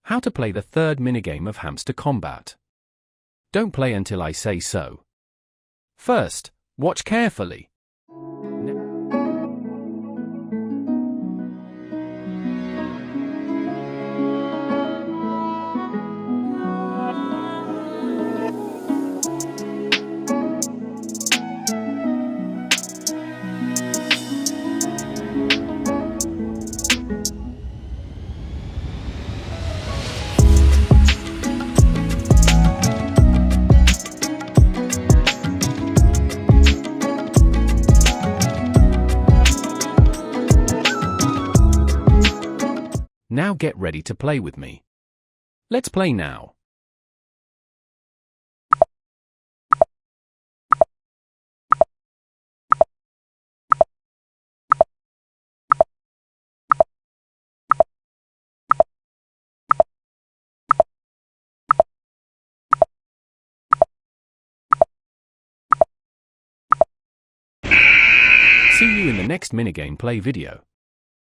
How to play the third minigame of Hamster Kombat. Don't play until I say so. First, watch carefully. Now get ready to play with me. Let's play now. See you in the next minigame play video.